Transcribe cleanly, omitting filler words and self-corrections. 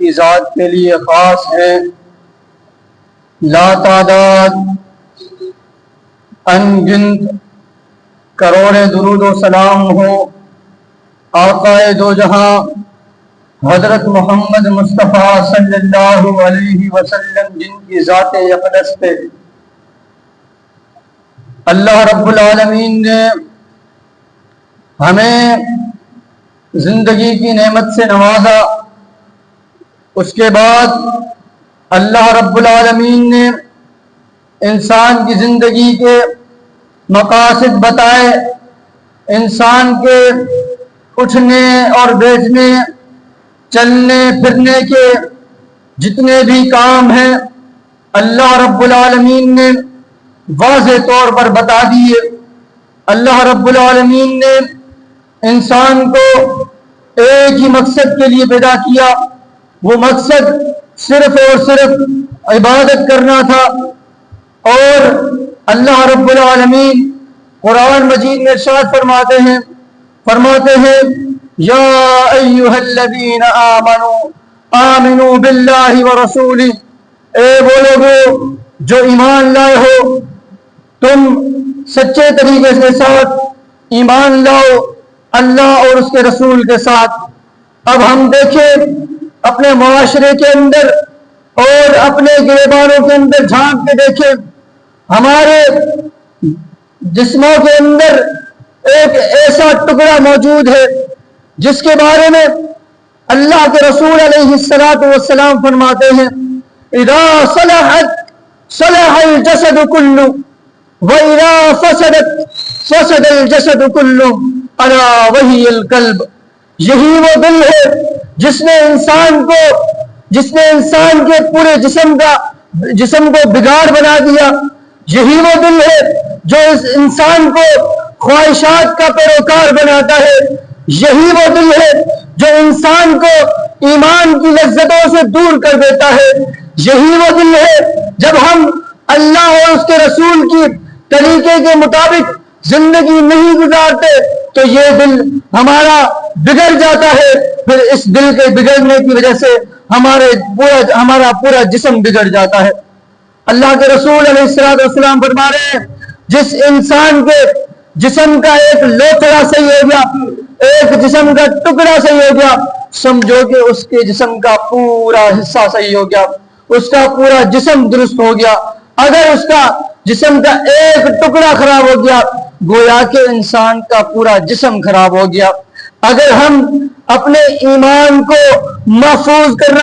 کی ذات کے لیے خاص ہیں۔ لا تعداد ان گنت کروڑ درود و سلام ہو آقائے دو جہاں حضرت محمد مصطفیٰ صلی اللہ علیہ وسلم، جن کی ذات اقدس پہ اللہ رب العالمین نے ہمیں زندگی کی نعمت سے نوازا۔ اس کے بعد اللہ رب العالمین نے انسان کی زندگی کے مقاصد بتائے، انسان کے اٹھنے اور بیٹھنے، چلنے پھرنے کے جتنے بھی کام ہیں اللہ رب العالمین نے واضح طور پر بتا دیے۔ اللہ رب العالمین نے انسان کو ایک ہی مقصد کے لیے پیدا کیا، وہ مقصد صرف اور صرف عبادت کرنا تھا۔ اور اللہ رب العالمین قرآن مجید میں ارشاد فرماتے ہیں یا ایھا الذین آمنوا باللہ ورسولہ، اے وہ لوگو جو ایمان لائے ہو، تم سچے طریقے کے ساتھ ایمان لاؤ اللہ اور اس کے رسول کے ساتھ۔ اب ہم دیکھیں اپنے معاشرے کے اندر اور اپنے گریبانوں کے اندر جھانک کے دیکھیں، ہمارے جسموں کے اندر ایک ایسا ٹکڑا موجود ہے جس کے بارے میں اللہ کے رسول علیہ السلام فرماتے ہیں اذا صلحت صلح الجسد كله واذا فسدت فسد الجسد كله الا وهي القلب۔ یہی وہ دل ہے جس نے انسان کے پورے جسم کو بگاڑ بنا دیا۔ یہی وہ دل ہے جو اس انسان کو خواہشات کا پیروکار بناتا ہے۔ یہی وہ دل ہے جو انسان کو ایمان کی لذتوں سے دور کر دیتا ہے۔ یہی وہ دل ہے جب ہم اللہ اور اس کے رسول کی طریقے کے مطابق زندگی نہیں گزارتے تو یہ دل ہمارا بگڑ جاتا ہے، پھر اس دل کے بگڑنے کی وجہ سے ہمارا پورا جسم بگڑ جاتا ہے۔ اللہ کے رسول علیہ السلام فرما رہے ہیں جس انسان کے جسم کا ایک لوتھڑا صحیح ہو گیا، ایک جسم کا ٹکڑا صحیح ہو گیا، سمجھو کہ اس کے جسم کا پورا حصہ صحیح ہو گیا، اس کا پورا جسم درست ہو گیا۔ اگر اس کا جسم کا ایک ٹکڑا خراب ہو گیا گویا کہ انسان کا پورا جسم خراب ہو گیا۔ اگر ہم اپنے ایمان کو محفوظ کرنا